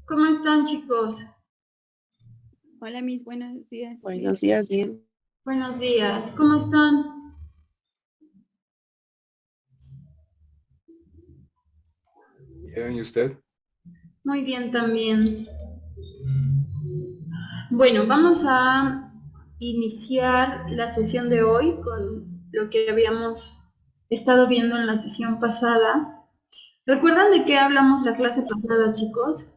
¿Cómo están, chicos? Hola, mis buenos días. Buenos días, bien. Buenos días. ¿Cómo están? Bien, ¿y usted? Muy bien también. Bueno, vamos a iniciar la sesión de hoy con lo que habíamos estado viendo en la sesión pasada. ¿Recuerdan de qué hablamos la clase pasada, chicos?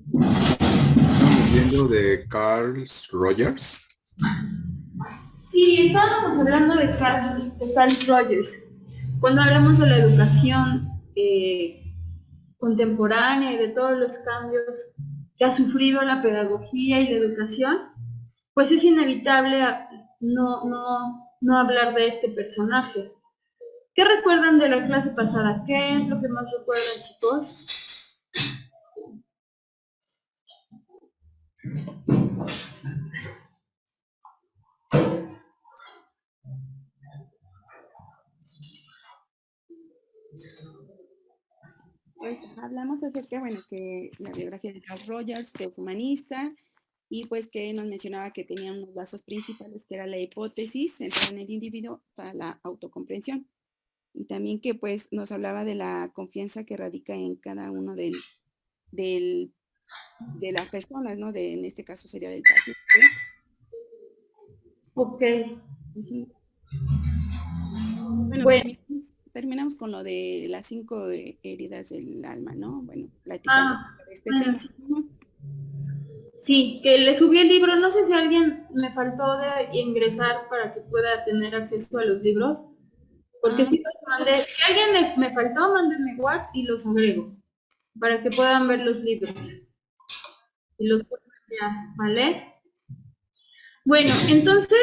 Estamos viendo de Carl Rogers. Sí, estábamos hablando de Carl Rogers. Cuando hablamos de la educación contemporánea y de todos los cambios que ha sufrido la pedagogía y la educación, pues es inevitable no hablar de este personaje. ¿Qué recuerdan de la clase pasada? ¿Qué es lo que más recuerdan, chicos? Pues hablamos acerca, bueno, que la biografía de Carl Rogers, que es humanista, y pues que nos mencionaba que tenía unos vasos principales, que era la hipótesis centrada en el individuo para la autocomprensión. Y también que pues nos hablaba de la confianza que radica en cada uno del, de las personas, ¿no? En este caso sería del paciente. Ok. Ujú. Bueno, Bueno, terminamos con lo de las 5 heridas del alma, ¿no? Bueno, platicando ah, de este bueno, tema. sí. Ujú. Sí, que le subí el libro. No sé si alguien me faltó de ingresar para que pueda tener acceso a los libros. Porque Ah, si los mandé, si alguien me faltó, mándenme WhatsApp y los agrego para que puedan ver los libros y los puedan enviar, ¿vale? Bueno, entonces,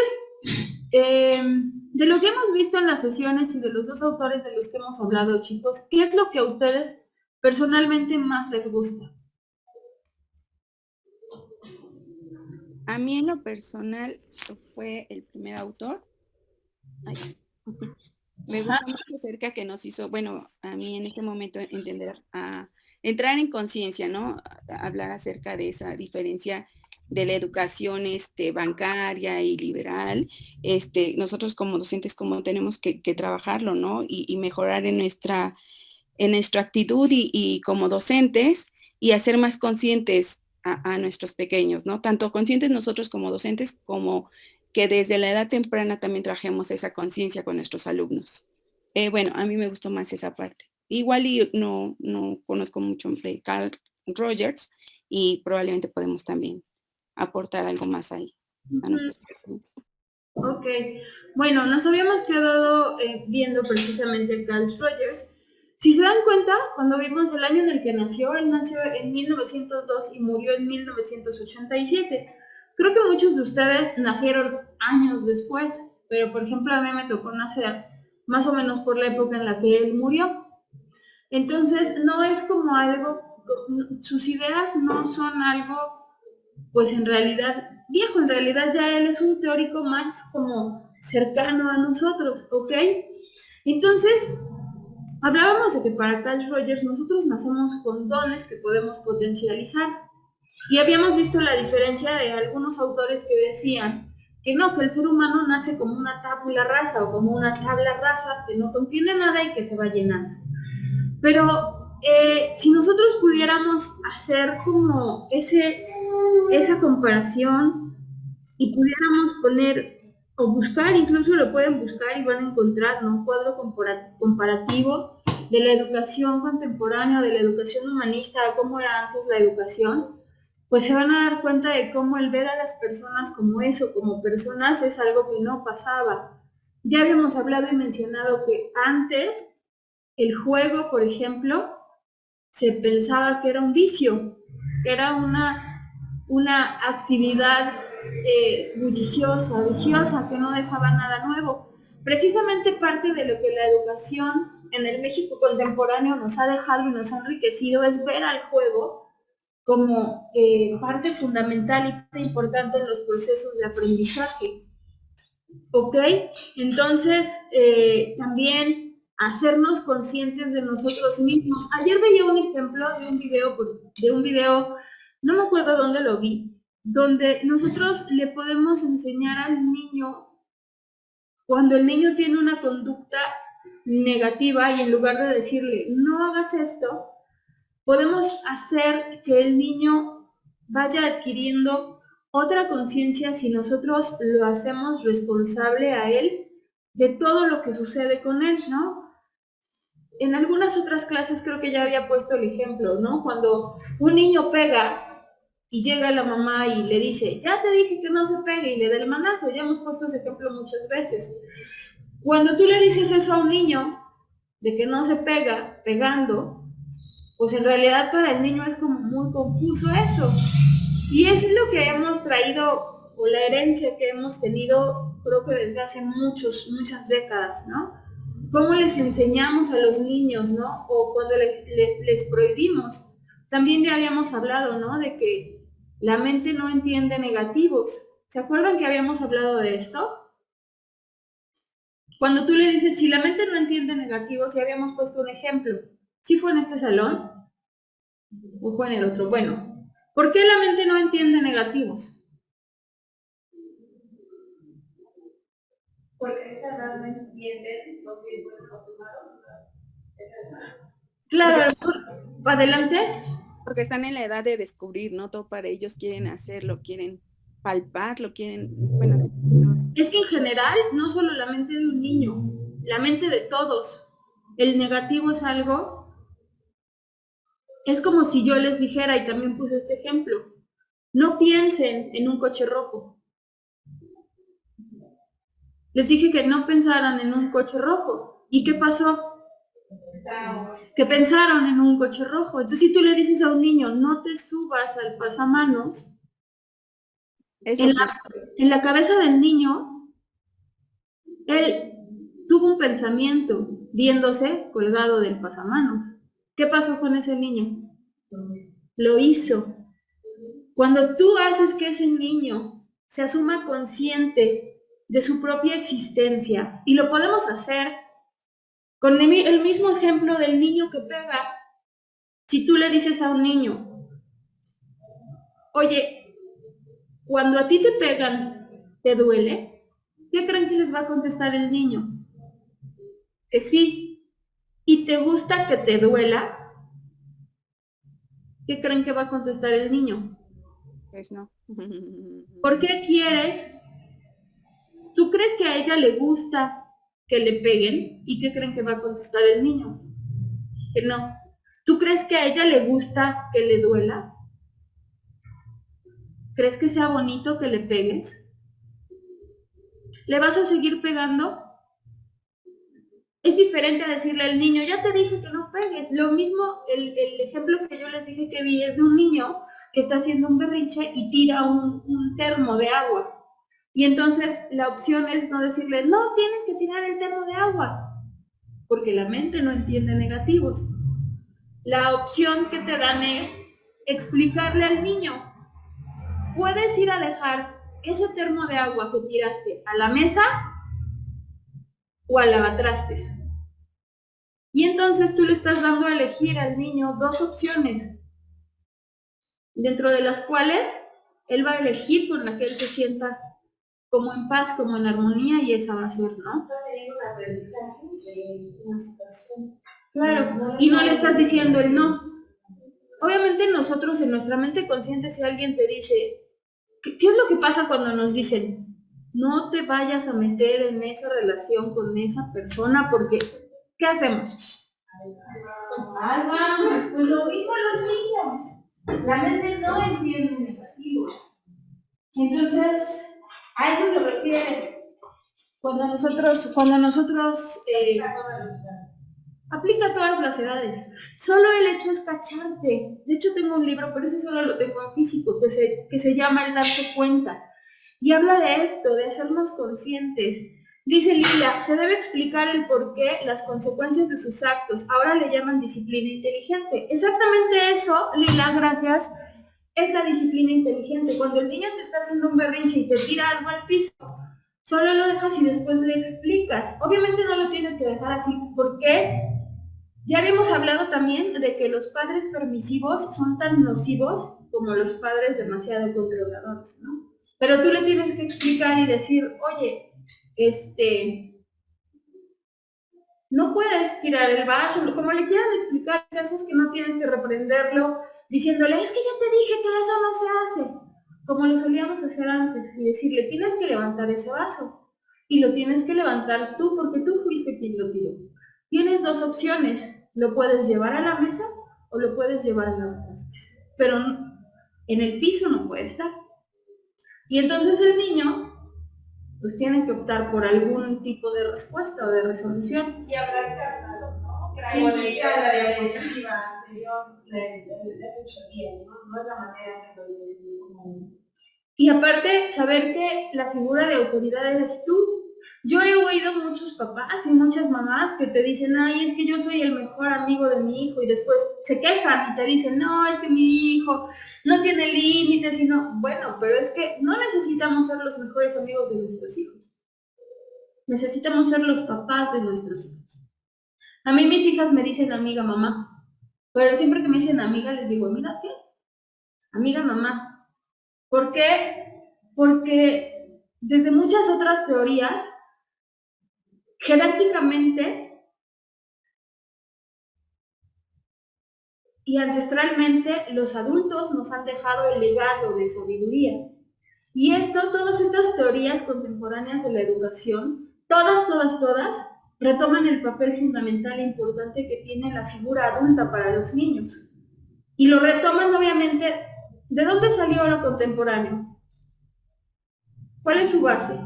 de lo que hemos visto en las sesiones y de los dos autores de los que hemos hablado, chicos, ¿qué es lo que a ustedes personalmente más les gusta? a mí en lo personal fue el primer autor. Ay, me Ajá. gusta mucho acerca que nos hizo, bueno, a mí en este momento entender, a entrar en conciencia, ¿no? Hablar acerca de esa diferencia de la educación bancaria y liberal. Nosotros como docentes, como tenemos que trabajarlo, ¿no? Y mejorar en nuestra actitud y como docentes y hacer más conscientes a nuestros pequeños, ¿no? Tanto conscientes nosotros como docentes como que desde la edad temprana también trajemos esa conciencia con nuestros alumnos. Bueno, a mí me gustó más esa parte. Igual y no conozco mucho de Carl Rogers y probablemente podemos también aportar algo más ahí a Ujú. nuestros pacientes. Ok, bueno, nos habíamos quedado viendo precisamente el Carl Rogers. Si se dan cuenta, cuando vimos el año en el que nació, él nació en 1902 y murió en 1987. Creo que muchos de ustedes nacieron años después, pero por ejemplo a mí me tocó nacer más o menos por la época en la que él murió. Entonces, no es como algo, sus ideas no son algo pues en realidad viejo, en realidad ya él es un teórico más como cercano a nosotros, ¿ok? Entonces, hablábamos de que para Carl Rogers nosotros nacemos con dones que podemos potencializar y habíamos visto la diferencia de algunos autores que decían que no, que el ser humano nace como una tabula rasa o como una tabla rasa que no contiene nada y que se va llenando. Pero si nosotros pudiéramos hacer como esa comparación y pudiéramos poner o buscar, incluso lo pueden buscar y van a encontrar, ¿no? Un cuadro comparativo de la educación contemporánea, de la educación humanista, cómo era antes la educación, pues se van a dar cuenta de cómo el ver a las personas como eso, como personas, es algo que no pasaba. Ya habíamos hablado y mencionado que antes el juego, por ejemplo, se pensaba que era un vicio, que era una actividad bulliciosa, viciosa, que no dejaba nada nuevo. Precisamente parte de lo que la educación en el México contemporáneo nos ha dejado y nos ha enriquecido es ver al juego como parte fundamental y parte importante en los procesos de aprendizaje. ¿Ok? Entonces, también hacernos conscientes de nosotros mismos. Ayer veía un ejemplo de un video, no me acuerdo dónde lo vi, donde nosotros le podemos enseñar al niño, cuando el niño tiene una conducta negativa y en lugar de decirle, no hagas esto, podemos hacer que el niño vaya adquiriendo otra conciencia si nosotros lo hacemos responsable a él de todo lo que sucede con él, ¿no? En algunas otras clases creo que ya había puesto el ejemplo, ¿no? Cuando un niño pega y llega la mamá y le dice, ya te dije que no se pegue y le da el manazo, ya hemos puesto ese ejemplo muchas veces. Cuando tú le dices eso a un niño, de que no se pega pegando, pues en realidad para el niño es como muy confuso eso. Y es lo que hemos traído, o la herencia que hemos tenido, creo que desde hace muchas décadas, ¿no? ¿Cómo les enseñamos a los niños, ¿no? O cuando les prohibimos. También ya habíamos hablado, ¿no? De que la mente no entiende negativos. ¿Se acuerdan que habíamos hablado de esto? Cuando tú le dices, si la mente no entiende negativos, ya habíamos puesto un ejemplo. ¿Sí fue en este salón? ¿O fue en el otro? Bueno, ¿por qué la mente no entiende negativos? Porque esta edad no entiende lo que es claro, adelante. Porque están en la edad de descubrir, ¿no? Todo para ellos quieren hacerlo, quieren palparlo, quieren, bueno. Es que en general, no solo la mente de un niño, la mente de todos. El negativo es algo, es como si yo les dijera, y también puse este ejemplo, no piensen en un coche rojo. Les dije que no pensaran en un coche rojo. ¿Y qué pasó? Que pensaron en un coche rojo. Entonces, si tú le dices a un niño, no te subas al pasamanos, en la cabeza del niño, él tuvo un pensamiento viéndose colgado del pasamanos. ¿Qué pasó con ese niño? Lo hizo. Cuando tú haces que ese niño se asuma consciente de su propia existencia, y lo podemos hacer con el mismo ejemplo del niño que pega. Si tú le dices a un niño, oye, cuando a ti te pegan, ¿te duele? ¿Qué creen que les va a contestar el niño? Que sí. ¿Y te gusta que te duela? ¿Qué creen que va a contestar el niño? Pues no. ¿Por qué quieres? ¿Tú crees que a ella le gusta que le peguen? ¿Y qué creen que va a contestar el niño? Que no. ¿Tú crees que a ella le gusta que le duela? ¿Crees que sea bonito que le pegues? ¿Le vas a seguir pegando? Es diferente a decirle al niño, ya te dije que no pegues. Lo mismo, el ejemplo que yo les dije que vi es de un niño que está haciendo un berrinche y tira un termo de agua. Y entonces la opción es no decirle, no, tienes que tirar el termo de agua, porque la mente no entiende negativos. La opción que te dan es explicarle al niño, puedes ir a dejar ese termo de agua que tiraste a la mesa o al lavatrastes. Y entonces tú le estás dando a elegir al niño dos opciones, dentro de las cuales él va a elegir con la que él se sienta como en paz, como en armonía, y esa va a ser, ¿no? Claro, y no le estás diciendo el no. Obviamente nosotros en nuestra mente consciente, si alguien te dice, ¿qué es lo que pasa cuando nos dicen, no te vayas a meter en esa relación con esa persona porque, ¿qué hacemos? Ahí vamos, pues lo mismo a los niños. La mente no entiende negativos. Entonces, a eso se refiere. Cuando nosotros aplica a todas las edades. Solo el hecho es tacharte. De hecho tengo un libro, pero ese solo lo tengo en físico, que se llama El darse cuenta. Y habla de esto, de hacernos conscientes. Dice Lila, se debe explicar el porqué, las consecuencias de sus actos. Ahora le llaman disciplina inteligente. Exactamente eso, Lila, gracias, es la disciplina inteligente. Cuando el niño te está haciendo un berrinche y te tira algo al piso, Solo lo dejas y después le explicas. Obviamente no lo tienes que dejar así, porque ya habíamos hablado también de que los padres permisivos son tan nocivos como los padres demasiado controladores, ¿no? Pero tú le tienes que explicar y decir, oye, no puedes tirar el vaso, como le quieran explicar, casos que no tienes que reprenderlo, diciéndole, es que ya te dije que eso no se hace, como lo solíamos hacer antes, y decirle, tienes que levantar ese vaso, y lo tienes que levantar tú, porque tú fuiste quien lo tiró. Tienes dos opciones, lo puedes llevar a la mesa o lo puedes llevar a la mesa, pero en el piso no puede estar. Y entonces el niño pues tiene que optar por algún tipo de respuesta o de resolución. Y habrá tratado, ¿no? Que Sí, la diapositiva anterior le hace mucho bien, ¿no? No es la manera que lo dice como... Y aparte, saber que la figura de autoridad eres tú. Yo he oído muchos papás y muchas mamás que te dicen, ay, es que yo soy el mejor amigo de mi hijo, y después se quejan y te dicen, no, es que mi hijo no tiene límites, sino, bueno, pero es que no necesitamos ser los mejores amigos de nuestros hijos. Necesitamos ser los papás de nuestros hijos. A mí mis hijas me dicen amiga mamá, pero siempre que me dicen amiga les digo, amiga qué, amiga mamá. ¿Por qué? Porque desde muchas otras teorías, jerárquicamente y ancestralmente, los adultos nos han dejado el legado de sabiduría. Y todas estas teorías contemporáneas de la educación, todas, retoman el papel fundamental e importante que tiene la figura adulta para los niños. Y lo retoman, obviamente, ¿de dónde salió lo contemporáneo? ¿Cuál es su base?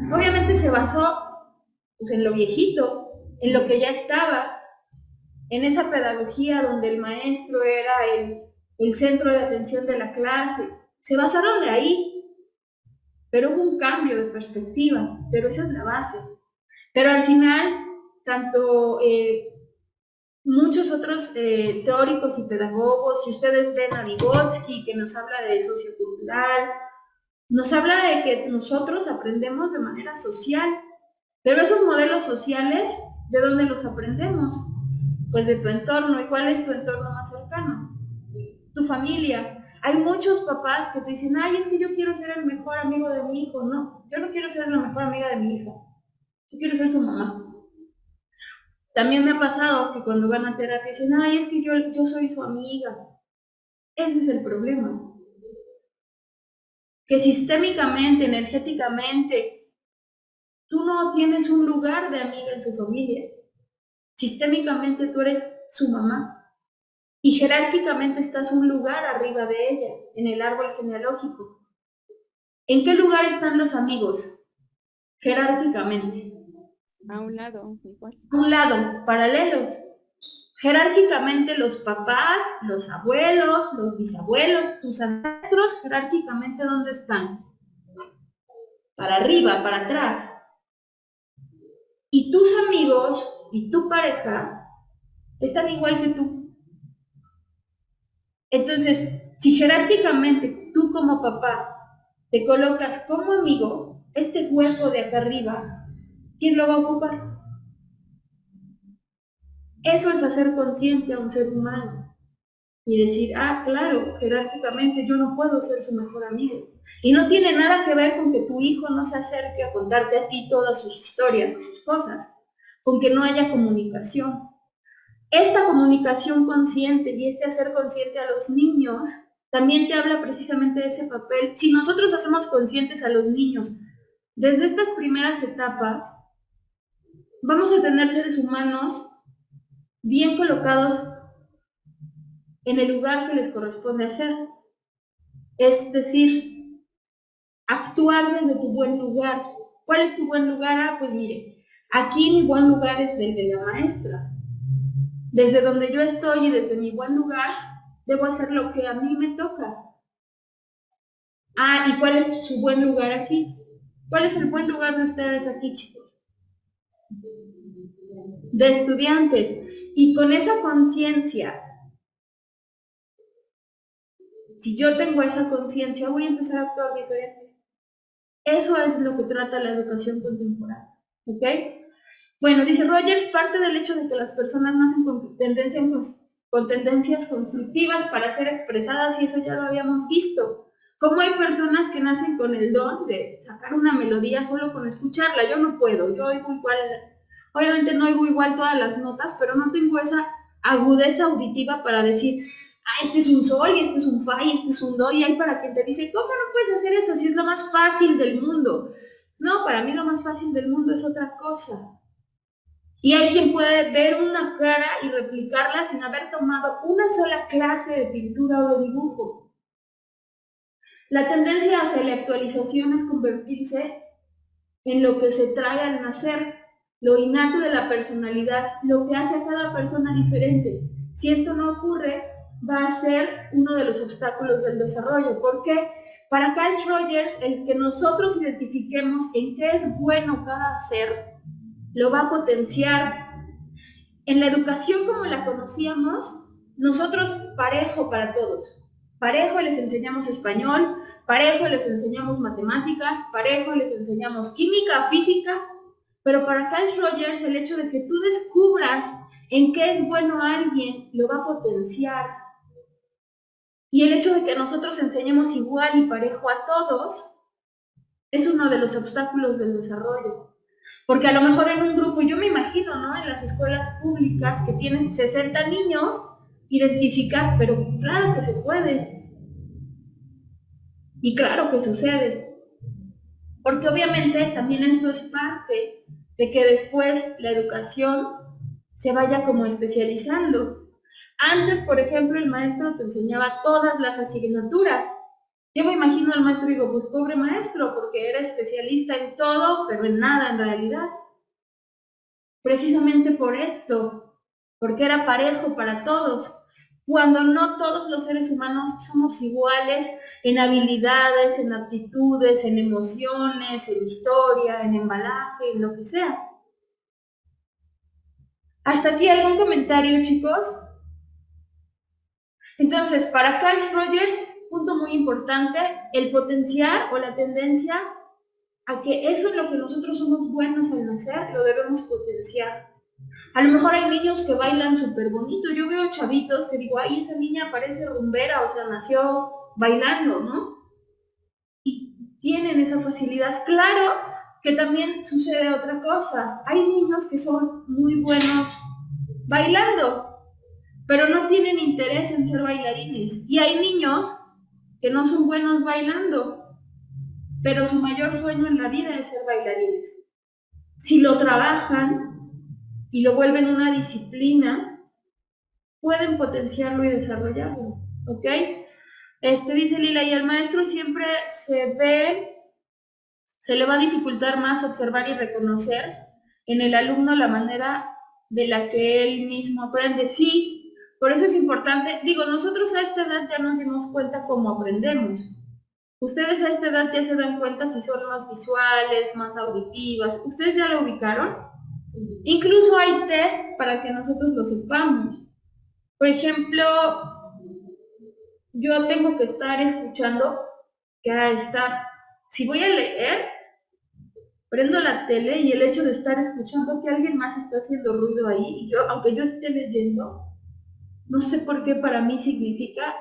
Obviamente se basó pues, en lo viejito, en lo que ya estaba, en esa pedagogía donde el maestro era el centro de atención de la clase. Se basaron de ahí, pero hubo un cambio de perspectiva, pero esa es la base. Pero al final, tanto muchos otros teóricos y pedagogos, si ustedes ven a Vygotsky, que nos habla de sociocultural, nos habla de que nosotros aprendemos de manera social, pero esos modelos sociales, ¿de dónde los aprendemos? Pues de tu entorno. ¿Y cuál es tu entorno más cercano? Tu familia. Hay muchos papás que te dicen, ay, es que yo quiero ser el mejor amigo de mi hijo. No, yo no quiero ser la mejor amiga de mi hija. Yo quiero ser su mamá. También me ha pasado que cuando van a terapia dicen, ay, es que yo soy su amiga. Ese es el problema. Que sistémicamente, energéticamente, tú no tienes un lugar de amiga en su familia. Sistémicamente tú eres su mamá y jerárquicamente estás un lugar arriba de ella, en el árbol genealógico. ¿En qué lugar están los amigos? Jerárquicamente. A un lado, igual. A un lado, paralelos. Jerárquicamente los papás, los abuelos, los bisabuelos, tus ancestros, jerárquicamente ¿dónde están? Para arriba, para atrás. Y tus amigos y tu pareja están igual que tú. Entonces, si jerárquicamente tú como papá te colocas como amigo, este hueco de acá arriba, ¿quién lo va a ocupar? Eso es hacer consciente a un ser humano y decir, ah, claro, jerárquicamente yo no puedo ser su mejor amigo. Y no tiene nada que ver con que tu hijo no se acerque a contarte a ti todas sus historias, sus cosas, con que no haya comunicación. Esta comunicación consciente y este hacer consciente a los niños también te habla precisamente de ese papel. Si nosotros hacemos conscientes a los niños desde estas primeras etapas, vamos a tener seres humanos bien colocados en el lugar que les corresponde hacer. Es decir, actuar desde tu buen lugar. ¿Cuál es tu buen lugar? Ah, pues mire, aquí mi buen lugar es el de la maestra. Desde donde yo estoy y desde mi buen lugar, debo hacer lo que a mí me toca. Ah, ¿y cuál es su buen lugar aquí? ¿Cuál es el buen lugar de ustedes aquí, chicos? De estudiantes. Y con esa conciencia, si yo tengo esa conciencia, voy a empezar a actuar diferente. Eso es lo que trata la educación contemporánea, ¿ok? Bueno, dice Rogers, parte del hecho de que las personas nacen con tendencias constructivas para ser expresadas, y eso ya lo habíamos visto. Como hay personas que nacen con el don de sacar una melodía solo con escucharla. Yo no puedo, yo oigo igual, obviamente no oigo igual todas las notas, pero no tengo esa agudeza auditiva para decir, este es un sol, y este es un fa, y este es un do, y hay para quien te dice, ¿cómo no puedes hacer eso si es lo más fácil del mundo? No, para mí lo más fácil del mundo es otra cosa. Y hay quien puede ver una cara y replicarla sin haber tomado una sola clase de pintura o de dibujo. La tendencia hacia la actualización es convertirse en lo que se trae al nacer, lo innato de la personalidad, lo que hace a cada persona diferente. Si esto no ocurre, va a ser uno de los obstáculos del desarrollo. ¿Por qué? Para Carl Rogers, el que nosotros identifiquemos en qué es bueno cada ser, lo va a potenciar. En la educación como la conocíamos, nosotros parejo para todos. Parejo les enseñamos español, parejo les enseñamos matemáticas, parejo les enseñamos química, física, pero para Carl Rogers el hecho de que tú descubras en qué es bueno alguien, lo va a potenciar. Y el hecho de que nosotros enseñemos igual y parejo a todos, es uno de los obstáculos del desarrollo. Porque a lo mejor en un grupo, yo me imagino, ¿no? En las escuelas públicas que tienes 60 niños, identificar, pero claro que se puede. Y claro que sucede. Porque obviamente también esto es parte de que después la educación se vaya como especializando. Antes, por ejemplo, el maestro te enseñaba todas las asignaturas. Yo me imagino al maestro y digo, pues pobre maestro, porque era especialista en todo, pero en nada en realidad. Precisamente por esto, porque era parejo para todos. Cuando no todos los seres humanos somos iguales en habilidades, en aptitudes, en emociones, en historia, en embalaje, en lo que sea. ¿Hasta aquí algún comentario, chicos? Entonces, para Carl Rogers, punto muy importante, el potenciar o la tendencia a que eso en lo que nosotros somos buenos al nacer, lo debemos potenciar. A lo mejor hay niños que bailan súper bonito. Yo veo chavitos que digo, ay, esa niña parece rumbera, o sea, nació bailando, ¿no? Y tienen esa facilidad. Claro que también sucede otra cosa. Hay niños que son muy buenos bailando, pero no tienen interés en ser bailarines. Y hay niños que no son buenos bailando, pero su mayor sueño en la vida es ser bailarines. Si lo trabajan y lo vuelven una disciplina, pueden potenciarlo y desarrollarlo, ¿ok? Dice Lila, y al maestro siempre se le va a dificultar más observar y reconocer en el alumno la manera de la que él mismo aprende. Sí, por eso es importante, digo, nosotros a esta edad ya nos dimos cuenta cómo aprendemos. Ustedes a esta edad ya se dan cuenta si son más visuales, más auditivas. ¿Ustedes ya lo ubicaron? Incluso hay test para que nosotros lo sepamos. Por ejemplo, yo tengo que estar escuchando, si voy a leer, prendo la tele y el hecho de estar escuchando que alguien más está haciendo ruido ahí, y yo, aunque yo esté leyendo, no sé por qué para mí significa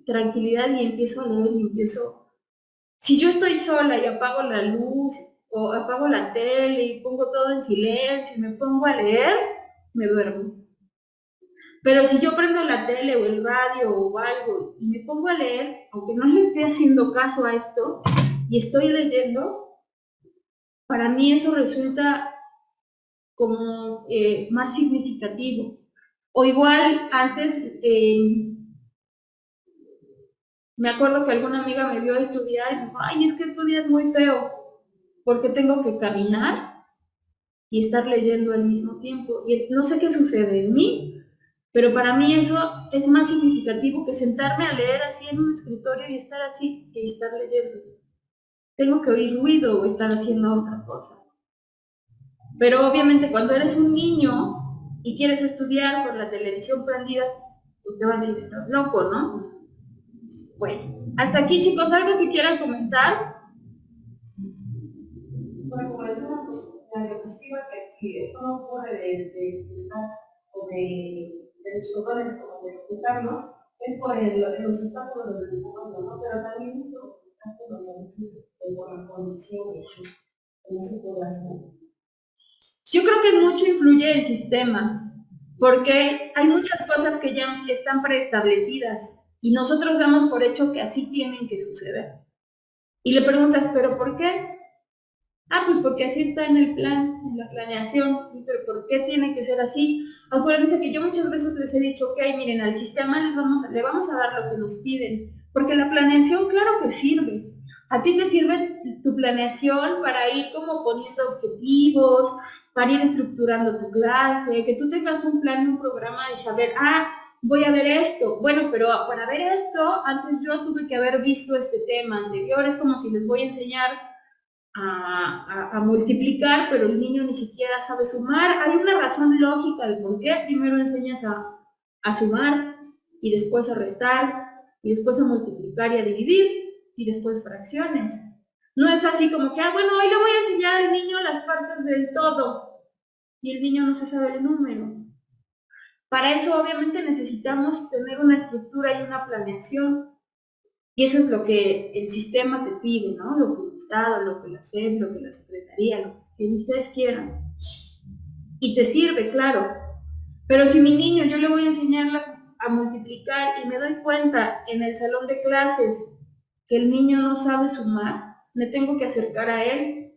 tranquilidad y empiezo a leer y empiezo. Si yo estoy sola y apago la luz o apago la tele y pongo todo en silencio y me pongo a leer, me duermo. Pero si yo prendo la tele o el radio o algo y me pongo a leer, aunque no le esté haciendo caso a esto y estoy leyendo, para mí eso resulta como más significativo. O igual antes, me acuerdo que alguna amiga me vio estudiar y me dijo, ay, es que estudias muy feo, porque tengo que caminar y estar leyendo al mismo tiempo. Y no sé qué sucede en mí, pero para mí eso es más significativo que sentarme a leer así en un escritorio y estar así que estar leyendo. Tengo que oír ruido o estar haciendo otra cosa. Pero obviamente cuando eres un niño y quieres estudiar con la televisión prendida, pues te van a decir, estás loco, ¿no? Bueno, hasta aquí, chicos, ¿algo que quieran comentar? diapositiva que si esto no ocurre de estar o de los colores como de ocultarnos, es por los obstáculos del desarrollo, ¿no? Pero también los obstáculos a veces por las condiciones que no se puede hacer. Yo creo que mucho influye el sistema, porque hay muchas cosas que ya están preestablecidas y nosotros damos por hecho que así tienen que suceder. Y le preguntas, ¿pero por qué? Ah, pues porque así está en el plan, en la planeación. ¿Pero por qué tiene que ser así? Acuérdense que yo muchas veces les he dicho, ok, miren, al sistema le vamos a dar lo que nos piden, porque la planeación claro que sirve. A ti te sirve tu planeación para ir como poniendo objetivos, para ir estructurando tu clase, que tú tengas un plan y un programa de saber, voy a ver esto. Bueno, pero para ver esto, antes yo tuve que haber visto este tema anterior. Es como si les voy a enseñar a multiplicar, pero el niño ni siquiera sabe sumar. Hay una razón lógica de por qué primero enseñas a sumar y después a restar y después a multiplicar y a dividir y después fracciones. No es así como que, bueno, hoy le voy a enseñar al niño las partes del todo y el niño no se sabe el número. Para eso obviamente necesitamos tener una estructura y una planeación. Y eso es lo que el sistema te pide, ¿no? Lo que el Estado, lo que la SEP, lo que la Secretaría, lo que ustedes quieran. Y te sirve, claro. Pero si mi niño, yo le voy a enseñarlas a multiplicar y me doy cuenta en el salón de clases que el niño no sabe sumar, me tengo que acercar a él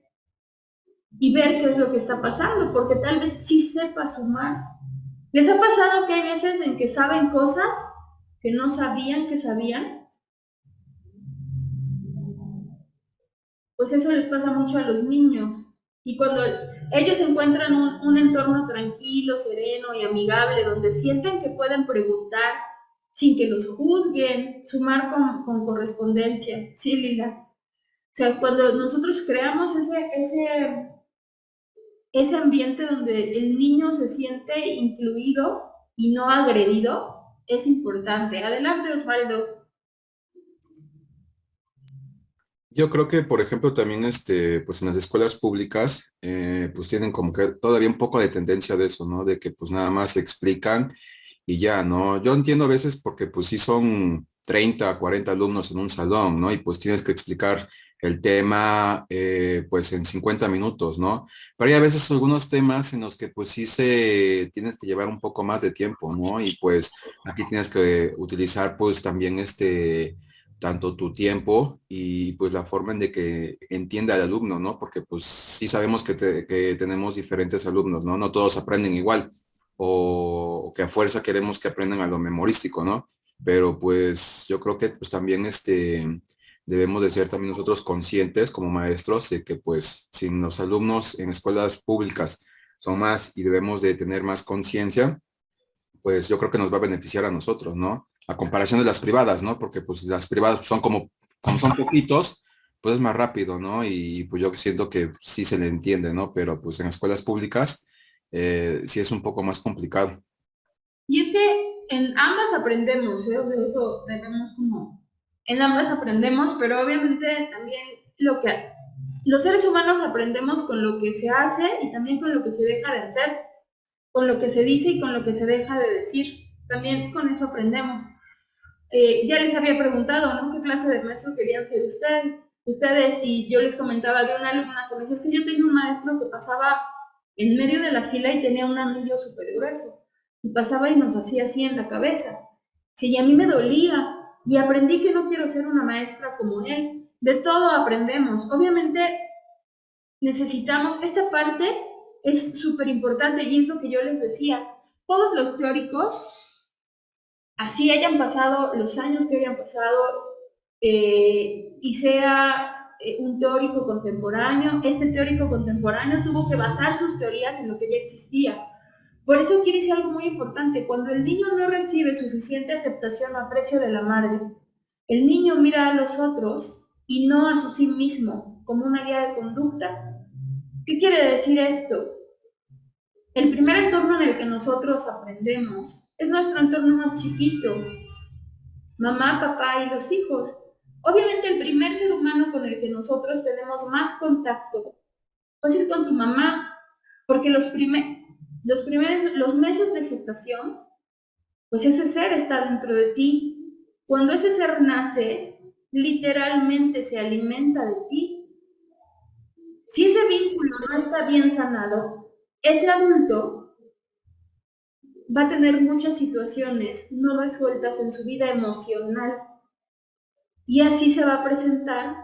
y ver qué es lo que está pasando, porque tal vez sí sepa sumar. ¿Les ha pasado que hay veces en que saben cosas que no sabían que sabían? Pues eso les pasa mucho a los niños. Y cuando ellos encuentran un entorno tranquilo, sereno y amigable, donde sienten que pueden preguntar sin que los juzguen, sumar con correspondencia. Sí, Lila. O sea, cuando nosotros creamos ese ambiente donde el niño se siente incluido y no agredido, es importante. Adelante, Osvaldo. Yo creo que, por ejemplo, también pues en las escuelas públicas, pues tienen como que todavía un poco de tendencia de eso, ¿no? De que pues nada más explican y ya, ¿no? Yo entiendo a veces porque pues sí son 30, 40 alumnos en un salón, ¿no? Y pues tienes que explicar el tema pues en 50 minutos, ¿no? Pero hay a veces algunos temas en los que pues sí tienes que llevar un poco más de tiempo, ¿no? Y pues aquí tienes que utilizar pues también tanto tu tiempo y pues la forma en de que entienda el alumno, ¿no? Porque pues sí sabemos que tenemos diferentes alumnos, ¿no? No todos aprenden igual o que a fuerza queremos que aprendan a lo memorístico, ¿no? Pero pues yo creo que pues también debemos de ser también nosotros conscientes como maestros de que pues si los alumnos en escuelas públicas son más y debemos de tener más conciencia, pues yo creo que nos va a beneficiar a nosotros, ¿no? A comparación de las privadas, ¿no? Porque pues las privadas son como son poquitos, pues es más rápido, ¿no? Y pues yo siento que sí se le entiende, ¿no? Pero pues en escuelas públicas sí es un poco más complicado. Y es que en ambas aprendemos, ¿eh? O sea, eso debemos como... En ambas aprendemos, pero obviamente también los seres humanos aprendemos con lo que se hace y también con lo que se deja de hacer, con lo que se dice y con lo que se deja de decir. También con eso aprendemos. Ya les había preguntado, ¿no? ¿Qué clase de maestro querían ser ustedes? Y yo les comentaba de una alumna que me decía, es que yo tenía un maestro que pasaba en medio de la fila y tenía un anillo súper grueso. Y pasaba y nos hacía así en la cabeza. Sí, y a mí me dolía. Y aprendí que no quiero ser una maestra como él. De todo aprendemos. Obviamente necesitamos, esta parte es súper importante y es lo que yo les decía. Todos los teóricos, así hayan pasado los años que hayan pasado y sea un teórico contemporáneo, este teórico contemporáneo tuvo que basar sus teorías en lo que ya existía. Por eso quiere decir algo muy importante, cuando el niño no recibe suficiente aceptación o aprecio de la madre, el niño mira a los otros y no a su sí mismo como una guía de conducta. ¿Qué quiere decir esto? El primer entorno en el que nosotros aprendemos es nuestro entorno más chiquito, mamá, papá y los hijos. Obviamente el primer ser humano con el que nosotros tenemos más contacto, pues es con tu mamá, Porque los meses de gestación, pues ese ser está dentro de ti. Cuando ese ser nace, literalmente se alimenta de ti. Si ese vínculo no está bien sanado, ese adulto va a tener muchas situaciones no resueltas en su vida emocional. Y así se va a presentar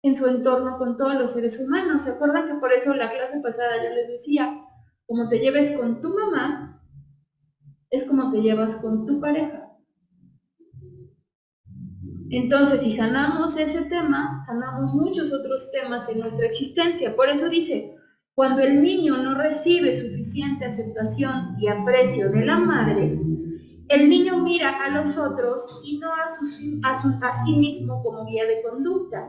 en su entorno con todos los seres humanos. ¿Se acuerdan que por eso la clase pasada yo les decía, como te lleves con tu mamá, es como te llevas con tu pareja? Entonces, si sanamos ese tema, sanamos muchos otros temas en nuestra existencia. Por eso dice, cuando el niño no recibe suficiente aceptación y aprecio de la madre, el niño mira a los otros y no a sí mismo como guía de conducta.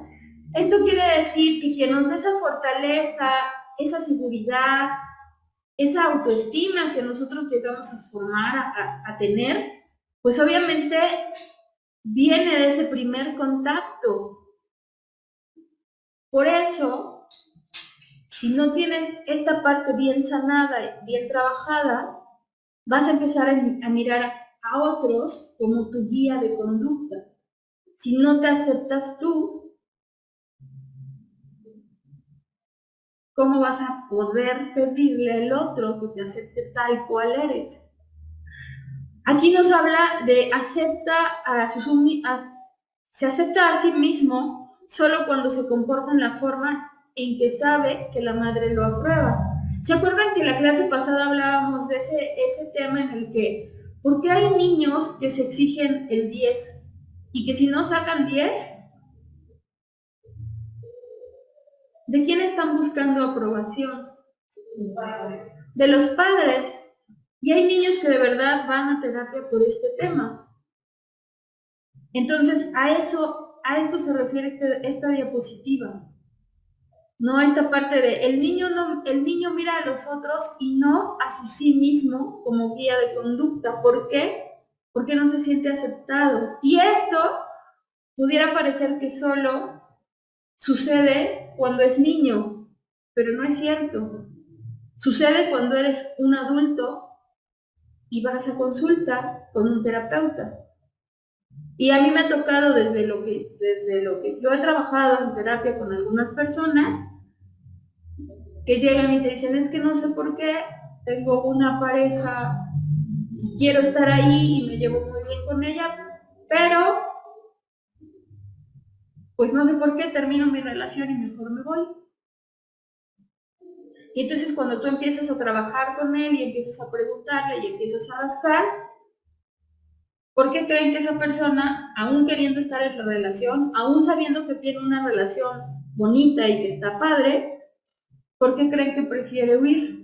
Esto quiere decir que quien nos da esa fortaleza, esa seguridad, esa autoestima que nosotros llegamos a formar, a tener, pues obviamente viene de ese primer contacto. Por eso, si no tienes esta parte bien sanada, bien trabajada, vas a empezar a mirar a otros como tu guía de conducta. Si no te aceptas tú, ¿cómo vas a poder pedirle al otro que te acepte tal cual eres? Aquí nos habla de se acepta a sí mismo solo cuando se comporta en la forma en que sabe que la madre lo aprueba. ¿Se acuerdan que en la clase pasada hablábamos de ese tema en el que, ¿por qué hay niños que se exigen el 10 y que si no sacan 10, ¿de quién están buscando aprobación? De los padres. Y hay niños que de verdad van a terapia por este tema. Entonces, a esto se refiere esta diapositiva. No a esta parte de el niño mira a los otros y no a sí mismo como guía de conducta. ¿Por qué? Porque no se siente aceptado. Y esto pudiera parecer que solo sucede cuando es niño, pero no es cierto. Sucede cuando eres un adulto y vas a consulta con un terapeuta. Y a mí me ha tocado desde lo que yo he trabajado en terapia con algunas personas que llegan y te dicen, es que no sé por qué, tengo una pareja y quiero estar ahí y me llevo muy bien con ella, pero pues no sé por qué termino mi relación y mejor me voy. Y entonces cuando tú empiezas a trabajar con él y empiezas a preguntarle y empiezas a rascar, ¿por qué creen que esa persona, aún queriendo estar en la relación, aún sabiendo que tiene una relación bonita y que está padre, ¿por qué creen que prefiere huir?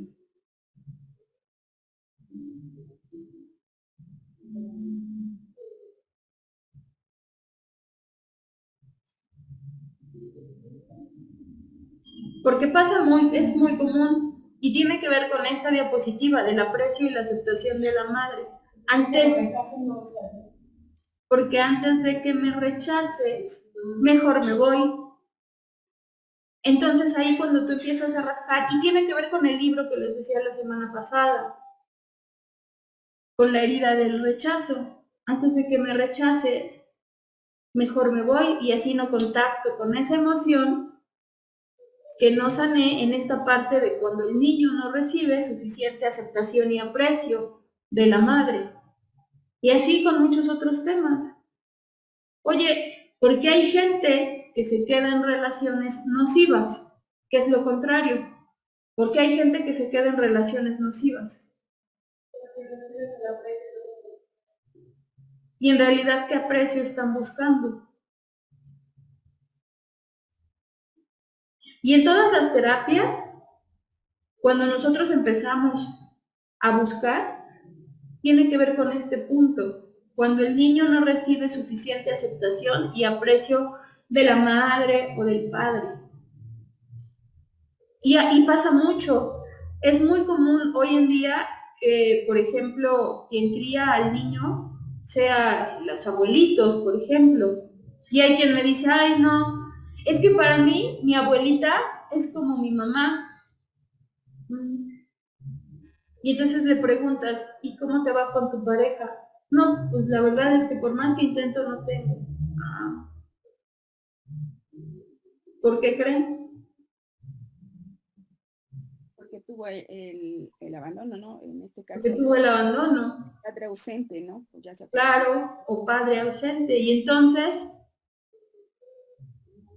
Porque es muy común y tiene que ver con esta diapositiva del aprecio y la aceptación de la madre. Porque antes de que me rechaces, mejor me voy. Entonces ahí cuando tú empiezas a rascar, y tiene que ver con el libro que les decía la semana pasada, con la herida del rechazo. Antes de que me rechaces, mejor me voy y así no contacto con esa emoción que no sané en esta parte de cuando el niño no recibe suficiente aceptación y aprecio de la madre. Y así con muchos otros temas. Oye, ¿por qué hay gente que se queda en relaciones nocivas? Que es lo contrario. ¿Por qué hay gente que se queda en relaciones nocivas? Y en realidad, ¿qué aprecio están buscando? Y en todas las terapias, cuando nosotros empezamos a buscar, tiene que ver con este punto. Cuando el niño no recibe suficiente aceptación y aprecio de la madre o del padre. Y pasa mucho. Es muy común hoy en día que, por ejemplo, quien cría al niño sea los abuelitos, por ejemplo. Y hay quien me dice, ay, no, es que para mí mi abuelita es como mi mamá. Y entonces le preguntas, ¿y cómo te va con tu pareja? No, pues la verdad es que por más que intento no tengo. Ah, ¿por qué creen? Porque tuvo el abandono, ¿no? En este Porque caso, tuvo el abandono, padre ausente, ¿no? Pues ya se claro, o padre ausente. Y entonces,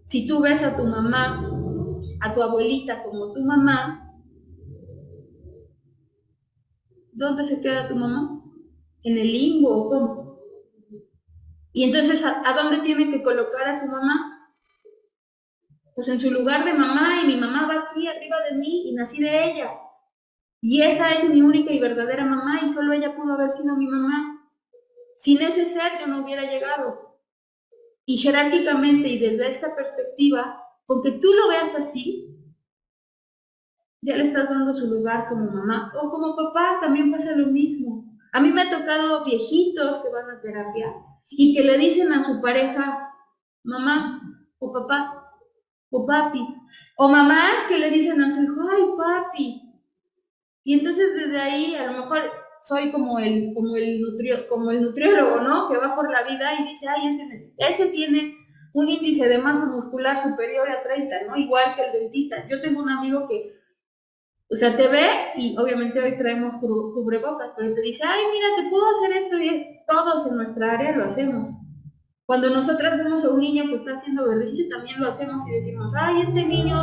si tú ves a tu mamá, a tu abuelita como tu mamá, ¿dónde se queda tu mamá? ¿En el limbo o cómo? Y entonces, ¿a dónde tiene que colocar a su mamá? Pues en su lugar de mamá, y mi mamá va aquí arriba de mí y nací de ella. Y esa es mi única y verdadera mamá, y solo ella pudo haber sido mi mamá. Sin ese ser yo no hubiera llegado. Y jerárquicamente y desde esta perspectiva, con que tú lo veas así, ya le estás dando su lugar como mamá. O como papá, también pasa lo mismo. A mí me ha tocado viejitos que van a terapia y que le dicen a su pareja, mamá o papá o papi. O mamás que le dicen a su hijo, ay papi. Y entonces desde ahí a lo mejor soy como el nutriólogo, ¿no? Que va por la vida y dice, ay, ese tiene un índice de masa muscular superior a 30, ¿no? Igual que el dentista. Yo tengo un amigo que, o sea, te ve y obviamente hoy traemos cubrebocas, pero te dice, ay, mira, te puedo hacer esto, y todos en nuestra área lo hacemos. Cuando nosotras vemos a un niño que está haciendo berrinche, también lo hacemos y decimos, ay, este niño,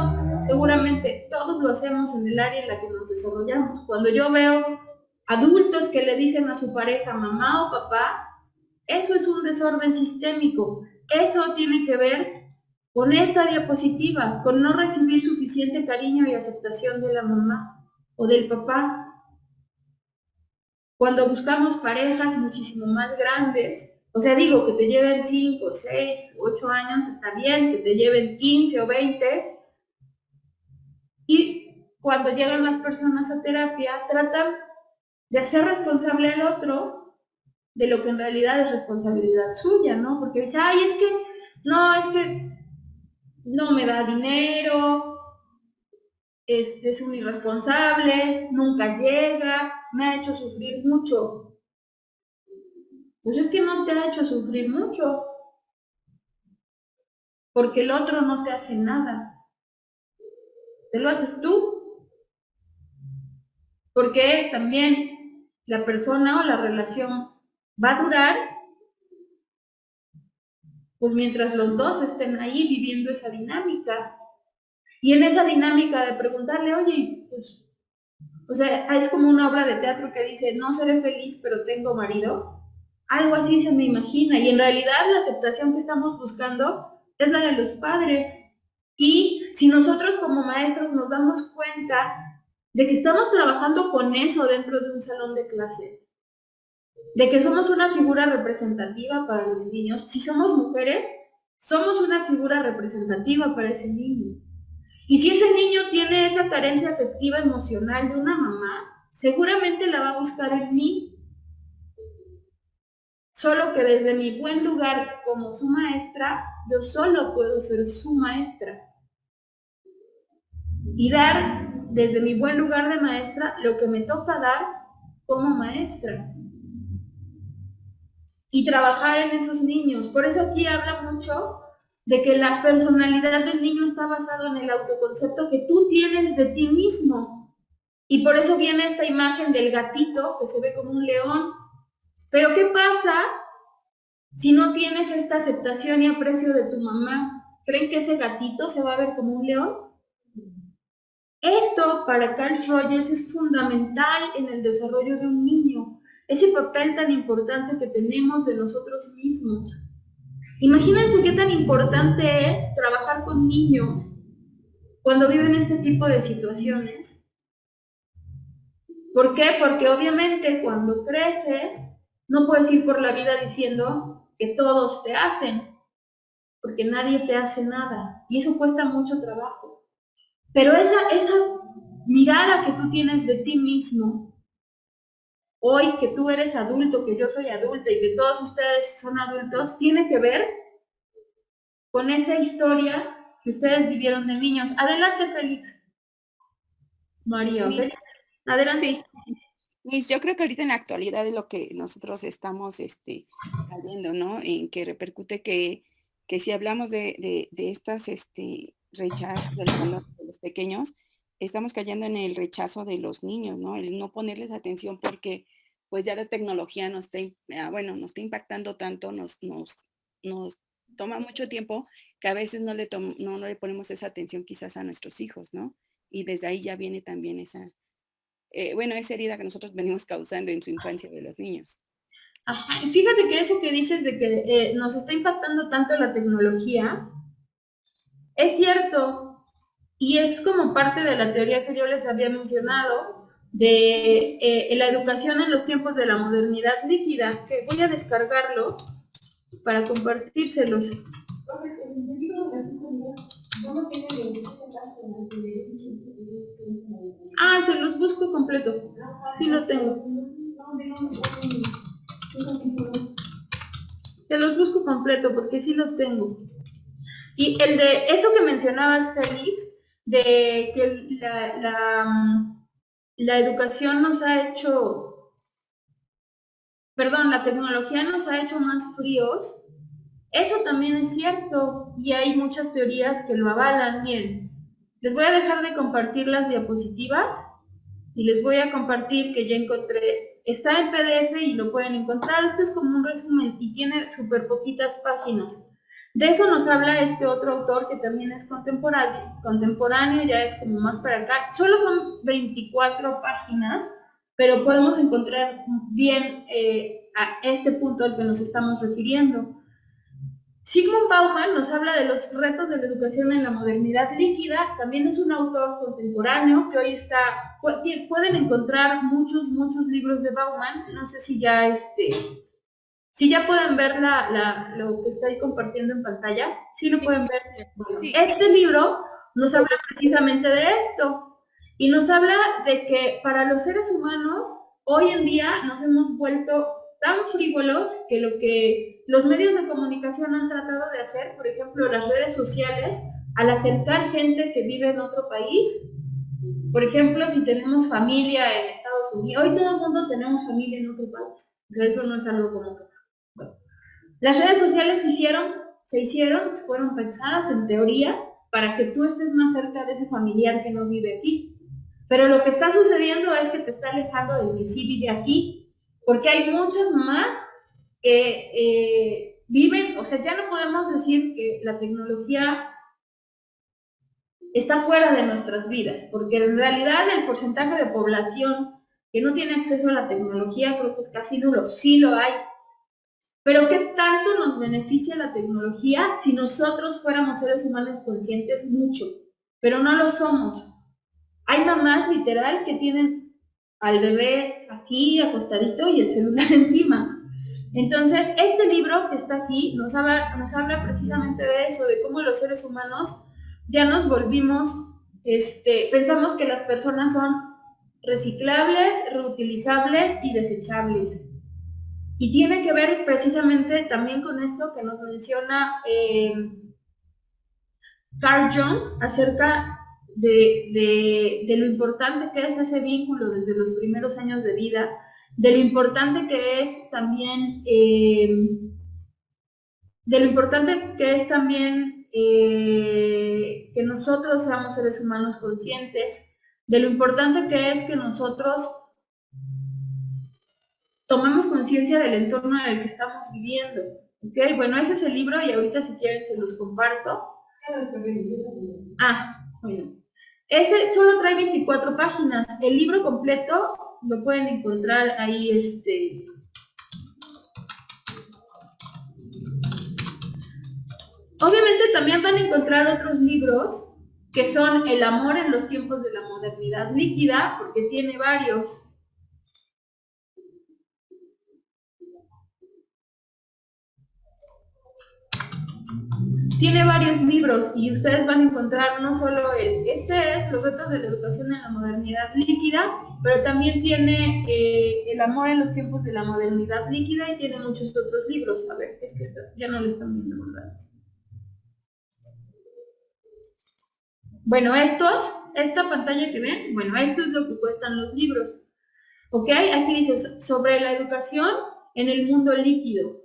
seguramente todos lo hacemos en el área en la que nos desarrollamos. Cuando yo veo adultos que le dicen a su pareja mamá o papá, eso es un desorden sistémico. Eso tiene que ver con esta diapositiva, con no recibir suficiente cariño y aceptación de la mamá o del papá. Cuando buscamos parejas muchísimo más grandes, o sea, digo que te lleven 5, 6, 8 años, está bien, que te lleven 15 o 20, y cuando llegan las personas a terapia, tratan de hacer responsable al otro de lo que en realidad es responsabilidad suya, ¿no? Porque dice, ay, es que no me da dinero, es un irresponsable, nunca llega, me ha hecho sufrir mucho. Pues es que no te ha hecho sufrir mucho, porque el otro no te hace nada. Te lo haces tú, porque también la persona o la relación va a durar, pues mientras los dos estén ahí viviendo esa dinámica. Y en esa dinámica de preguntarle, oye, pues, o sea, es como una obra de teatro que dice, no seré feliz, pero tengo marido. Algo así se me imagina. Y en realidad la aceptación que estamos buscando es la de los padres. Y si nosotros como maestros nos damos cuenta de que estamos trabajando con eso dentro de un salón de clases, de que somos una figura representativa para los niños, si somos mujeres, somos una figura representativa para ese niño. Y si ese niño tiene esa carencia afectiva emocional de una mamá, seguramente la va a buscar en mí. Solo que desde mi buen lugar como su maestra, yo solo puedo ser su maestra. Y dar desde mi buen lugar de maestra lo que me toca dar como maestra. Y trabajar en esos niños. Por eso aquí habla mucho de que la personalidad del niño está basado en el autoconcepto que tú tienes de ti mismo. Y por eso viene esta imagen del gatito que se ve como un león. Pero ¿qué pasa si no tienes esta aceptación y aprecio de tu mamá? ¿Creen que ese gatito se va a ver como un león? Esto para Carl Rogers es fundamental en el desarrollo de un niño, ese papel tan importante que tenemos de nosotros mismos. Imagínense qué tan importante es trabajar con niños cuando viven este tipo de situaciones. ¿Por qué? Porque obviamente cuando creces no puedes ir por la vida diciendo que todos te hacen, porque nadie te hace nada y eso cuesta mucho trabajo. Pero esa mirada que tú tienes de ti mismo, hoy que tú eres adulto, que yo soy adulta y que todos ustedes son adultos, tiene que ver con esa historia que ustedes vivieron de niños. Adelante, Félix. María, Sí. Félix. Adelante. Sí. Miss, yo creo que ahorita en la actualidad es lo que nosotros estamos cayendo, ¿no? En que repercute que si hablamos de estas rechazos del valor de los pequeños, estamos cayendo en el rechazo de los niños, ¿no? El no ponerles atención porque pues ya la tecnología nos está impactando tanto, nos toma mucho tiempo que a veces no le ponemos esa atención quizás a nuestros hijos, ¿no? Y desde ahí ya viene también esa herida que nosotros venimos causando en su infancia de los niños. Ajá. Fíjate que eso que dices de que nos está impactando tanto la tecnología, es cierto, y es como parte de la teoría que yo les había mencionado de la educación en los tiempos de la modernidad líquida, que voy a descargarlo para compartírselos. Ah, se los busco completo. Sí lo tengo. Se los busco completo porque sí lo tengo. Y el de eso que mencionabas, Félix, de que la educación nos ha hecho, perdón, la tecnología nos ha hecho más fríos, eso también es cierto y hay muchas teorías que lo avalan. Miren, les voy a dejar de compartir las diapositivas y les voy a compartir que ya encontré, está en PDF y lo pueden encontrar. Este es como un resumen y tiene súper poquitas páginas. De eso nos habla este otro autor que también es contemporáneo, ya es como más para acá. Solo son 24 páginas, pero podemos encontrar bien a este punto al que nos estamos refiriendo. Sigmund Bauman nos habla de los retos de la educación en la modernidad líquida, también es un autor contemporáneo que hoy pueden encontrar muchos libros de Bauman, no sé si ya pueden ver lo que estoy compartiendo en pantalla, sí lo pueden ver. Bueno, sí. Este libro nos habla precisamente de esto y nos habla de que para los seres humanos hoy en día nos hemos vuelto tan frívolos que lo que los medios de comunicación han tratado de hacer, por ejemplo, las redes sociales, al acercar gente que vive en otro país, por ejemplo, si tenemos familia en Estados Unidos, hoy todo el mundo tenemos familia en otro país, o sea, eso no es algo como... Bueno, las redes sociales fueron pensadas en teoría para que tú estés más cerca de ese familiar que no vive aquí, pero lo que está sucediendo es que te está alejando del que sí vive aquí, porque hay muchas más que viven, o sea, ya no podemos decir que la tecnología está fuera de nuestras vidas, porque en realidad el porcentaje de población que no tiene acceso a la tecnología creo que es casi nulo, sí lo hay. Pero ¿qué tanto nos beneficia la tecnología si nosotros fuéramos seres humanos conscientes? Mucho, pero no lo somos. Hay mamás literal que tienen al bebé aquí acostadito y el celular encima. Entonces, este libro que está aquí nos habla precisamente de eso, de cómo los seres humanos ya nos volvimos, pensamos que las personas son reciclables, reutilizables y desechables. Y tiene que ver precisamente también con esto que nos menciona Carl Jung acerca de lo importante que es ese vínculo desde los primeros años de vida, de lo importante que es también, que nosotros seamos seres humanos conscientes, de lo importante que es que nosotros tomemos conciencia del entorno en el que estamos viviendo. ¿Okay? Bueno, ese es el libro y ahorita si quieren se los comparto. Bueno. Ese solo trae 24 páginas. El libro completo lo pueden encontrar ahí, Obviamente también van a encontrar otros libros que son El amor en los tiempos de la modernidad líquida, porque tiene varios. Tiene varios libros y ustedes van a encontrar no solo este es Los retos de la educación en la modernidad líquida, pero también tiene El amor en los tiempos de la modernidad líquida y tiene muchos otros libros. A ver, es que ya no lo están viendo, ¿verdad? Bueno, esta pantalla que ven, bueno, esto es lo que cuestan los libros. ¿Ok? Aquí dice sobre la educación en el mundo líquido.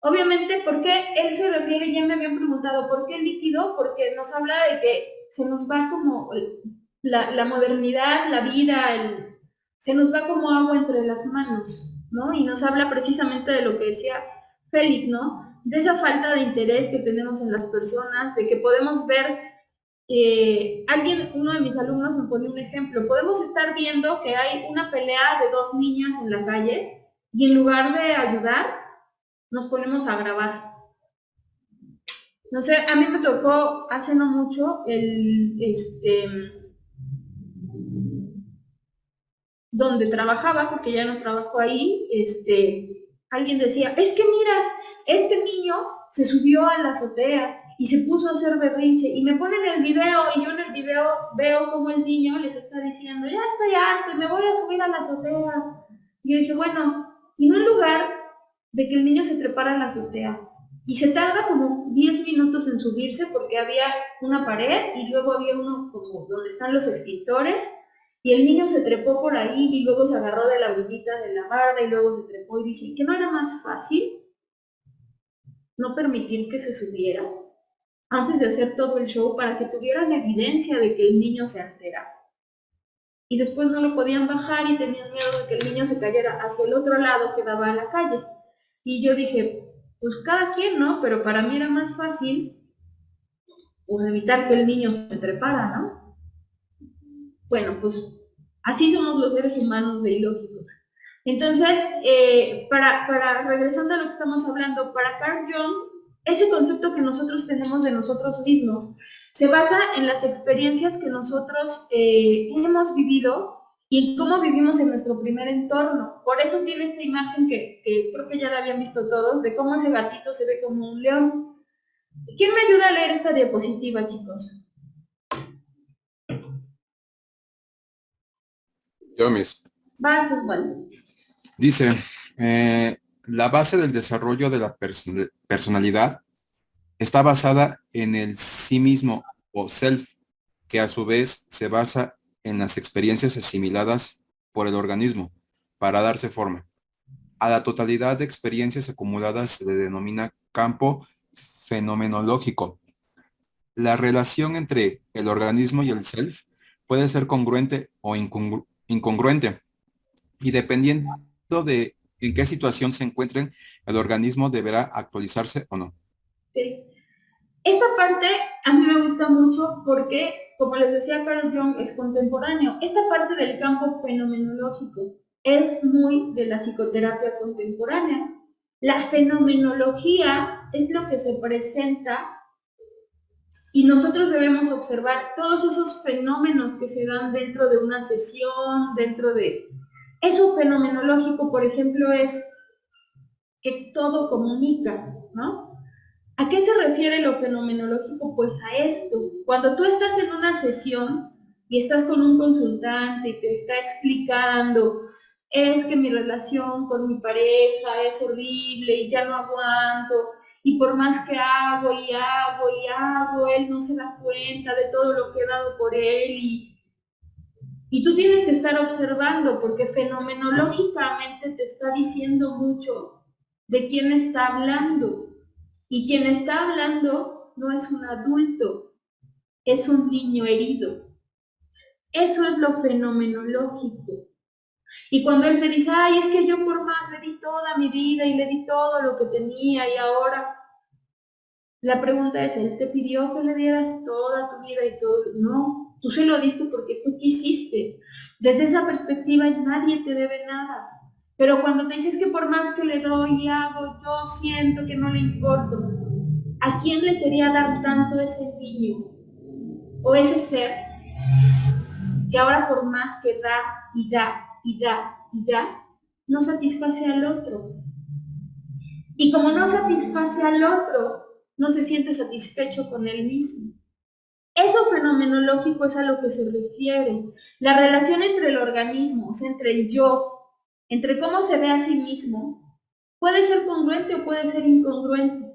Obviamente, ¿por qué él se refiere? Ya me habían preguntado, ¿por qué líquido? Porque nos habla de que se nos va como la modernidad, la vida, se nos va como agua entre las manos, ¿no? Y nos habla precisamente de lo que decía Félix, ¿no? De esa falta de interés que tenemos en las personas, de que podemos ver, uno de mis alumnos me pone un ejemplo, podemos estar viendo que hay una pelea de dos niñas en la calle y en lugar de ayudar, nos ponemos a grabar. No sé, a mí me tocó hace no mucho donde trabajaba, porque ya no trabajo ahí, alguien decía, es que mira, este niño se subió a la azotea y se puso a hacer berrinche, y me ponen el video, y yo en el video veo como el niño les está diciendo, ya estoy harto, me voy a subir a la azotea. Y yo dije, bueno, y no en lugar de que el niño se trepara a la azotea, y se tarda como 10 minutos en subirse porque había una pared y luego había uno como donde están los extintores, y el niño se trepó por ahí y luego se agarró de la orillita de la barda y luego se trepó, y dije, ¿que no era más fácil no permitir que se subiera antes de hacer todo el show para que tuvieran la evidencia de que el niño se altera? Y después no lo podían bajar y tenían miedo de que el niño se cayera hacia el otro lado que daba a la calle. Y yo dije, pues cada quien, ¿no? Pero para mí era más fácil pues evitar que el niño se trepara, ¿no? Bueno, pues así somos los seres humanos de ilógicos. Entonces, regresando a lo que estamos hablando, para Carl Jung, ese concepto que nosotros tenemos de nosotros mismos se basa en las experiencias que nosotros hemos vivido y en cómo vivimos en nuestro primer entorno. Por eso tiene esta imagen que creo que ya la habían visto todos, de cómo ese gatito se ve como un león. ¿Quién me ayuda a leer esta diapositiva, chicos? Yo mismo. Va, Osvaldo. Dice, la base del desarrollo de la personalidad está basada en el sí mismo o self, que a su vez se basa en las experiencias asimiladas por el organismo para darse forma. A la totalidad de experiencias acumuladas se le denomina campo fenomenológico. La relación entre el organismo y el self puede ser congruente o incongruente, y dependiendo de en qué situación se encuentren, el organismo deberá actualizarse o no. Sí. Esta parte a mí me gusta mucho porque, como les decía, Carl Jung es contemporáneo. Esta parte del campo fenomenológico es muy de la psicoterapia contemporánea. La fenomenología es lo que se presenta y nosotros debemos observar todos esos fenómenos que se dan dentro de una sesión, dentro de... Eso fenomenológico, por ejemplo, es que todo comunica, ¿no? ¿A qué se refiere lo fenomenológico? Pues a esto. Cuando tú estás en una sesión y estás con un consultante y te está explicando, es que mi relación con mi pareja es horrible y ya no aguanto, y por más que hago y hago y hago, él no se da cuenta de todo lo que he dado por él, y tú tienes que estar observando porque fenomenológicamente te está diciendo mucho de quién está hablando. Y quien está hablando no es un adulto, es un niño herido. Eso es lo fenomenológico. Y cuando él te dice, ay, es que yo por más le di toda mi vida y le di todo lo que tenía y ahora, la pregunta es, ¿él te pidió que le dieras toda tu vida y todo? No, tú se lo diste porque tú quisiste. Desde esa perspectiva nadie te debe nada. Pero cuando te dices que por más que le doy y hago, yo siento que no le importo, ¿a quién le quería dar tanto ese niño o ese ser que ahora por más que da y da y da y da, no satisface al otro? Y como no satisface al otro, no se siente satisfecho con él mismo. Eso fenomenológico es a lo que se refiere. La relación entre el organismo, o sea, entre el yo, entre cómo se ve a sí mismo, puede ser congruente o puede ser incongruente.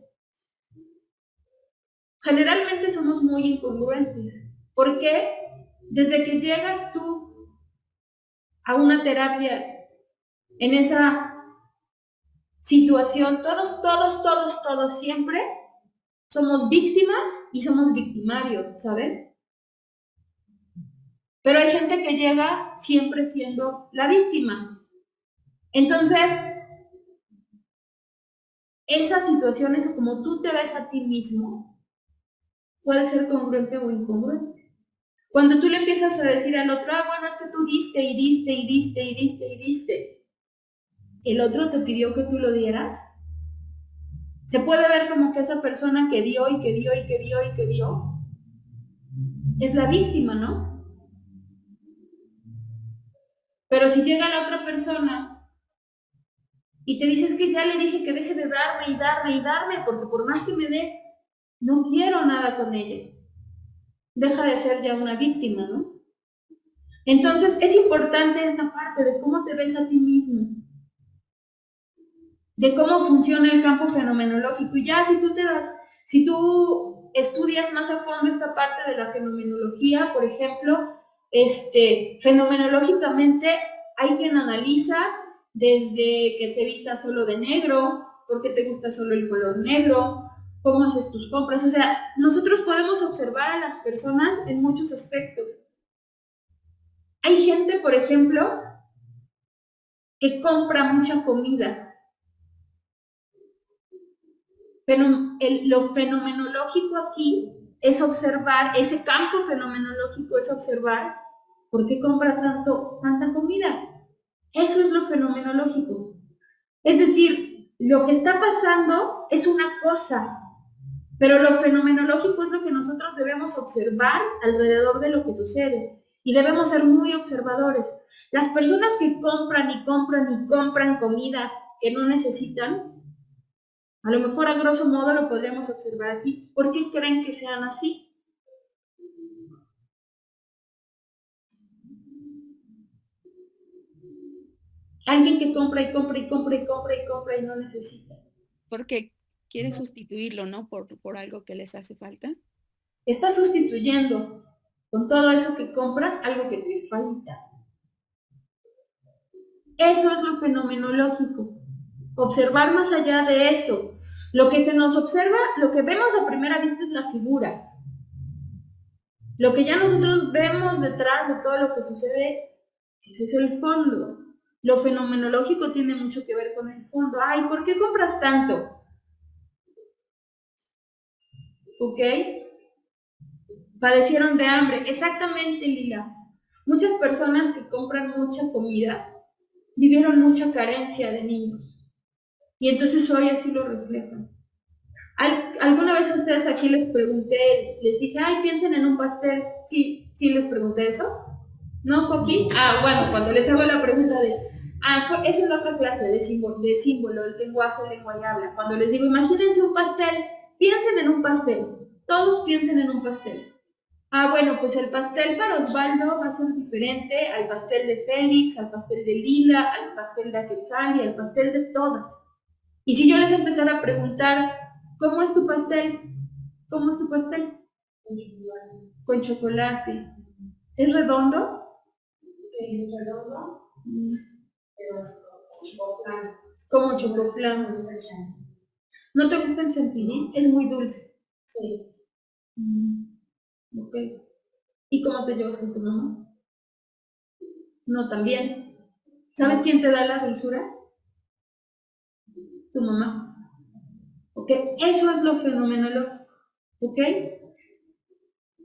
Generalmente somos muy incongruentes. ¿Por qué? Desde que llegas tú a una terapia en esa situación, todos siempre somos víctimas y somos victimarios, ¿saben? Pero hay gente que llega siempre siendo la víctima. Entonces, esas situaciones, o como tú te ves a ti mismo, puede ser congruente o incongruente. Cuando tú le empiezas a decir al otro, bueno, es que tú diste y diste y diste y diste y diste, ¿el otro te pidió que tú lo dieras? Se puede ver como que esa persona que dio y que dio y que dio y que dio es la víctima, ¿no? Pero si llega la otra persona y te dices que ya le dije que deje de darme y darme y darme, porque por más que me dé, no quiero nada con ella. Deja de ser ya una víctima, ¿no? Entonces es importante esta parte de cómo te ves a ti mismo, de cómo funciona el campo fenomenológico. Y ya si tú estudias más a fondo esta parte de la fenomenología, por ejemplo, fenomenológicamente hay quien analiza desde que te vistas solo de negro, por qué te gusta solo el color negro, cómo haces tus compras. O sea, nosotros podemos observar a las personas en muchos aspectos. Hay gente, por ejemplo, que compra mucha comida. Pero lo fenomenológico aquí es observar, ese campo fenomenológico es observar por qué compra tanta comida. Eso es lo fenomenológico. Es decir, lo que está pasando es una cosa, pero lo fenomenológico es lo que nosotros debemos observar alrededor de lo que sucede. Y debemos ser muy observadores. Las personas que compran y compran y compran comida que no necesitan, a lo mejor a grosso modo lo podríamos observar aquí. ¿Por qué creen que sean así? Alguien que compra y compra y compra y compra y compra y no necesita. Porque quiere sustituirlo, ¿no? Por algo que les hace falta. Está sustituyendo con todo eso que compras algo que te falta. Eso es lo fenomenológico. Observar más allá de eso. Lo que se nos observa, lo que vemos a primera vista es la figura. Lo que ya nosotros vemos detrás de todo lo que sucede, ese es el fondo. Lo fenomenológico tiene mucho que ver con el fondo. Ay, ¿por qué compras tanto? ¿Ok? Padecieron de hambre. Exactamente, Lila. Muchas personas que compran mucha comida vivieron mucha carencia de niños. Y entonces hoy así lo reflejan. ¿Alguna vez a ustedes aquí les pregunté, les dije, ay, piensen en un pastel? Sí les pregunté eso. ¿No, Joaquín? Bueno, cuando les hago la pregunta de, esa es la otra clase de símbolo, el lenguaje, lengua y habla. Cuando les digo, imagínense un pastel, piensen en un pastel. Todos piensen en un pastel. Bueno, pues el pastel para Osvaldo va a ser diferente al pastel de Félix, al pastel de Lila, al pastel de Aquetzal y al pastel de todas. Y si yo les empezara a preguntar, ¿cómo es tu pastel? ¿Cómo es tu pastel? Con chocolate. ¿Es redondo? Sí, es redondo, pero es chocoflan. Como chocoflan. ¿No te gusta el chantilly? Es muy dulce. Sí. Ok. ¿Y cómo te llevas con tu mamá? No, también. ¿Sabes quién te da la dulzura? Tu mamá. ¿Ok? Eso es lo fenomenológico. ¿Ok?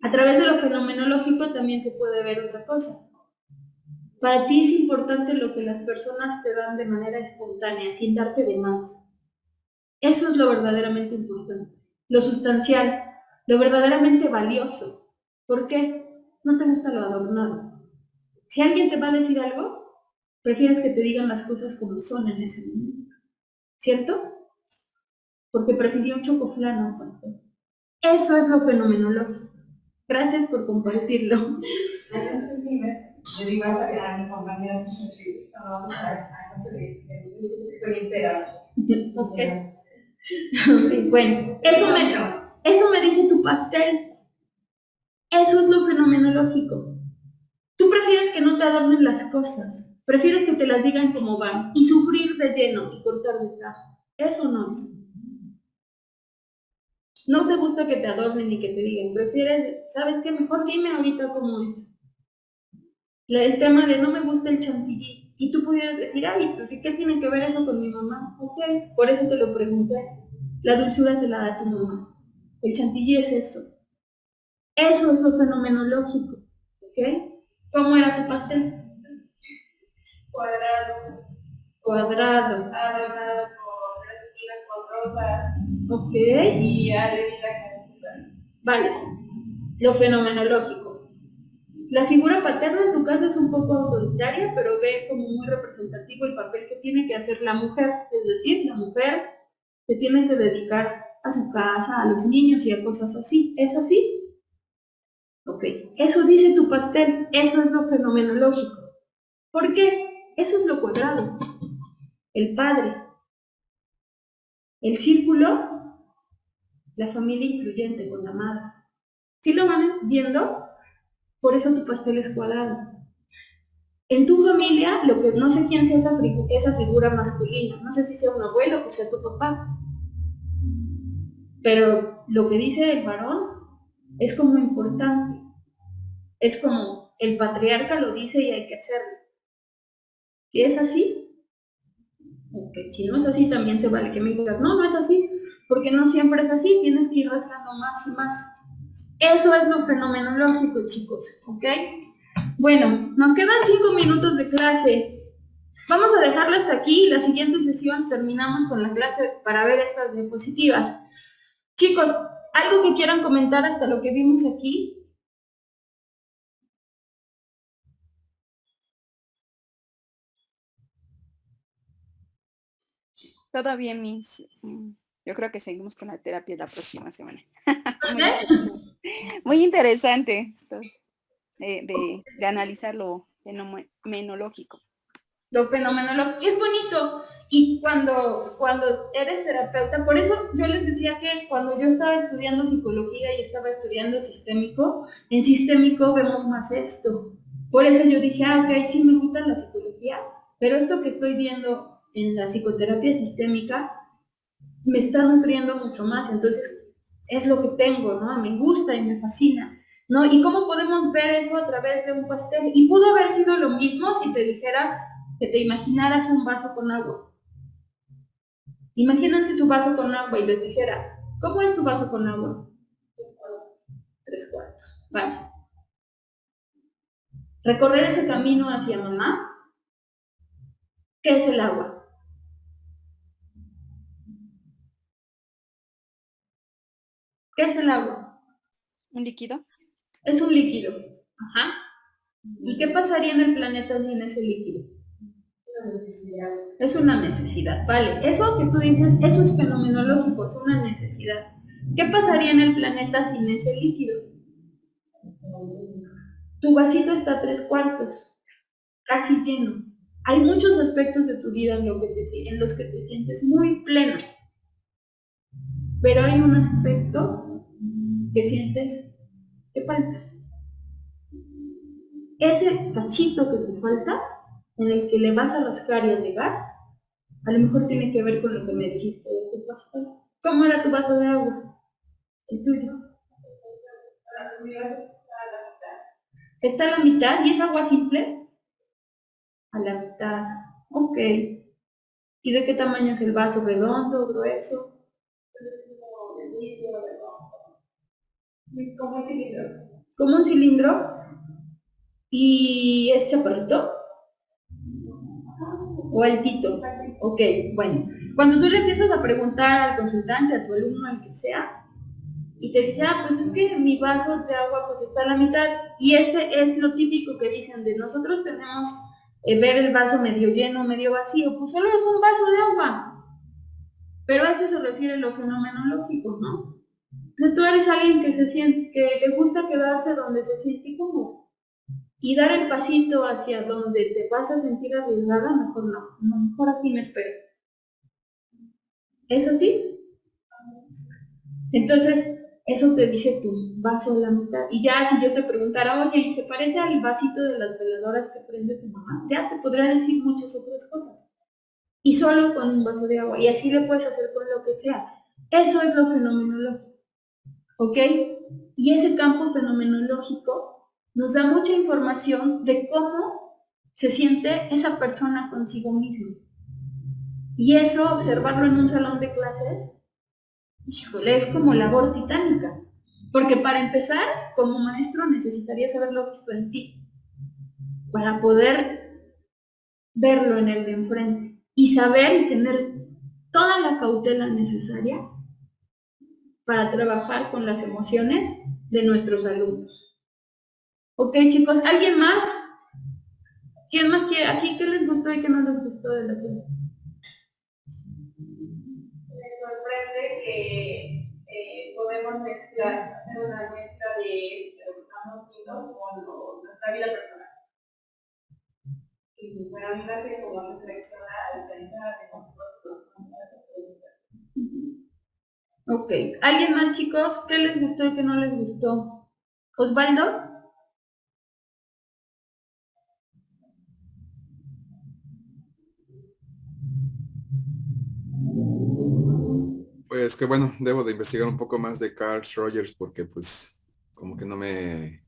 A través de lo fenomenológico también se puede ver otra cosa. Para ti es importante lo que las personas te dan de manera espontánea, sin darte de más. Eso es lo verdaderamente importante. Lo sustancial, lo verdaderamente valioso. ¿Por qué? No te gusta lo adornado. Si alguien te va a decir algo, prefieres que te digan las cosas como son en ese momento. ¿Cierto? Porque prefirió un chocoflán a un pastel. Eso es lo fenomenológico. Gracias por compartirlo. Yo digo a mi compañera, vamos a conseguir, estoy entera. Okay. Bueno, eso me dice tu pastel. Eso es lo fenomenológico. Tú prefieres que no te adornen las cosas. Prefieres que te las digan como van y sufrir de lleno y cortar de tajo. Eso no es. No te gusta que te adornen ni que te digan. Prefieres, ¿sabes qué? Mejor dime ahorita cómo es. El tema de no me gusta el chantilly. Y tú pudieras decir, ay, pues ¿qué tiene que ver eso con mi mamá? Ok, por eso te lo pregunté. La dulzura te la da tu mamá. El chantilly es eso. Eso es lo fenomenológico. ¿Ok? ¿Cómo era tu pastel? Cuadrado, Cuadrado. adornado con las esquinas con rosas Ok. y arenita caliente. Vale. Lo fenomenológico. La figura paterna en tu caso es un poco autoritaria, pero ve como muy representativo el papel que tiene que hacer la mujer. Es decir, la mujer se tiene que dedicar a su casa, a los niños y a cosas así. ¿Es así? Ok. Eso dice tu pastel. Eso es lo fenomenológico. ¿Por qué? Eso es lo cuadrado. El padre. El círculo, la familia influyente con la madre. ¿Sí lo van viendo? Por eso tu pastel es cuadrado. En tu familia, lo que no sé quién sea esa figura masculina, no sé si sea un abuelo o sea tu papá, pero lo que dice el varón es como importante, es como el patriarca lo dice y hay que hacerlo. ¿Y es así? Ok, si no es así también se vale que me digas, no, no es así, porque no siempre es así, tienes que ir rasgando más y más. Eso es lo fenomenológico, chicos, ¿ok? Bueno, nos quedan 5 minutos de clase. Vamos a dejarlo hasta aquí. La siguiente sesión terminamos con la clase para ver estas diapositivas. Chicos, ¿algo que quieran comentar hasta lo que vimos aquí? Todo bien, Miss. Yo creo que seguimos con la terapia la próxima semana. Muy interesante esto de analizar lo fenomenológico. Lo fenomenológico es bonito. Y cuando eres terapeuta, por eso yo les decía que cuando yo estaba estudiando psicología y estaba estudiando sistémico, en sistémico vemos más esto. Por eso yo dije, ok, sí me gusta la psicología, pero esto que estoy viendo en la psicoterapia sistémica me está nutriendo mucho más, entonces es lo que tengo, ¿no? Me gusta y me fascina, ¿no? ¿Y cómo podemos ver eso a través de un pastel? Y pudo haber sido lo mismo si te dijera que te imaginaras un vaso con agua. Imagínense su vaso con agua y les dijera, ¿cómo es tu vaso con agua? 3/4. Vale. Recorrer ese camino hacia mamá, ¿qué es el agua? ¿Qué es el agua? ¿Un líquido? Es un líquido. Ajá. ¿Y qué pasaría en el planeta sin ese líquido? Es una necesidad, vale. Eso que tú dices, eso es fenomenológico, es una necesidad. ¿Qué pasaría en el planeta sin ese líquido? Tu vasito está a 3/4, casi lleno. Hay muchos aspectos de tu vida en los que te sientes muy pleno. Pero hay un aspecto que sientes que falta. Ese cachito que te falta, en el que le vas a rascar y a llegar, a lo mejor tiene que ver con lo que me dijiste de tu pastel. ¿Cómo era tu vaso de agua? El tuyo. ¿Está a la mitad y es agua simple? A la mitad. Ok. ¿Y de qué tamaño es el vaso? ¿Redondo, grueso? Como un cilindro. ¿Como un cilindro? ¿Y es chaparrito? ¿O altito? Ok, bueno. Cuando tú le empiezas a preguntar al consultante, a tu alumno, al que sea, y te dice, pues es que mi vaso de agua pues está a la mitad, y ese es lo típico que dicen de nosotros tenemos ver el vaso medio lleno, medio vacío, pues solo es un vaso de agua. Pero a eso se refiere lo fenomenológico, ¿no? Entonces tú eres alguien que se siente, que le gusta quedarse donde se siente cómodo. Y dar el pasito hacia donde te vas a sentir arriesgada, mejor no, mejor aquí me espero. ¿Es así? Entonces, Eso te dice tu vaso de la mitad. Y ya si yo te preguntara, oye, ¿y se parece al vasito de las veladoras que prende tu mamá? Ya te podría decir muchas otras cosas. Y solo con un vaso de agua. Y así le puedes hacer con lo que sea. Eso es lo fenomenológico. ¿Ok? Y ese campo fenomenológico nos da mucha información de cómo se siente esa persona consigo misma. Y eso, observarlo en un salón de clases, híjole, es como labor titánica. Porque para empezar, como maestro necesitarías haberlo visto en ti, para poder verlo en el de enfrente y saber y tener toda la cautela necesaria para trabajar con las emociones de nuestros alumnos. Ok, chicos, ¿alguien más? ¿Quién más quiere? ¿Aquí qué les gustó y qué no les gustó de la clase? Me sorprende que podemos mezclar, hacer una mezcla de lo que estamos viendo con nuestra vida personal. Y bueno, a mí me hace como reflexionar a pensar de nosotros. Ok, ¿alguien más, chicos? ¿Qué les gustó y qué no les gustó? ¿Osvaldo? Pues que bueno, debo de investigar un poco más de Carl Rogers porque pues como que no me,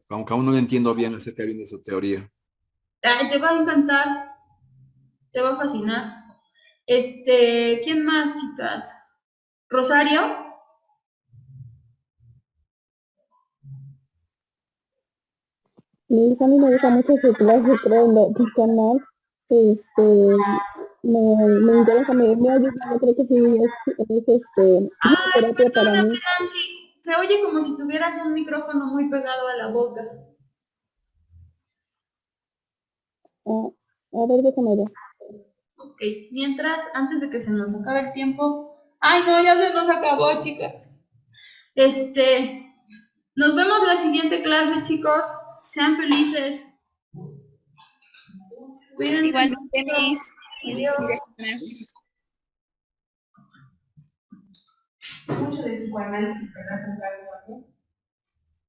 aunque aún no lo entiendo bien acerca bien de su teoría. Ay, te va a encantar, te va a fascinar. ¿Quién más, chicas? ¿Rosario? Luis, a mí me gusta mucho su clase, creo, en tu canal. Me interesa, me ha ayudado, creo que sí, una Ay, terapia para perdóname, mí. Nancy. Se oye como si tuvieras un micrófono muy pegado a la boca. A ver, déjame ver. Ok, mientras, antes de que se nos acabe el tiempo. Ay, no, ya se nos acabó, chicas. Nos vemos la siguiente clase, chicos. Sean felices. Cuídense Igualmente, mucho. Miss. Adiós. Mucho de psicoanálisis, ¿verdad?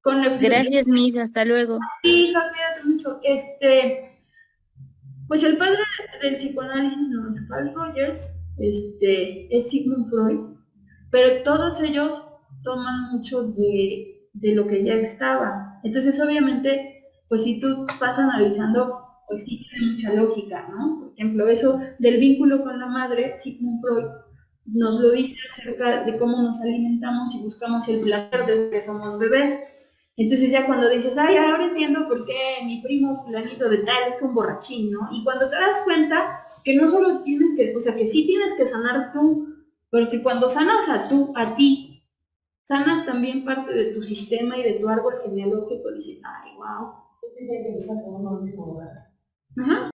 Con la Gracias, Miss. Hasta luego. hija, cuídate mucho. Pues el padre del psicoanálisis, no es Carl Rogers, es Sigmund Freud, pero todos ellos toman mucho de lo que ya estaba. Entonces, obviamente, pues si tú vas analizando, pues sí tiene mucha lógica, ¿no? Por ejemplo, eso del vínculo con la madre, Sigmund Freud nos lo dice acerca de cómo nos alimentamos y buscamos el placer desde que somos bebés. Entonces ya cuando dices, ay, ahora entiendo por qué mi primo fulanito de tal es un borrachín, ¿no? Y cuando te das cuenta que no solo tienes que, o sea, que sí tienes que sanar tú, porque cuando sanas a ti, sanas también parte de tu sistema y de tu árbol genealógico, dices, ay, wow. Tiene que empezar con uno mismo, ¿verdad? Ajá.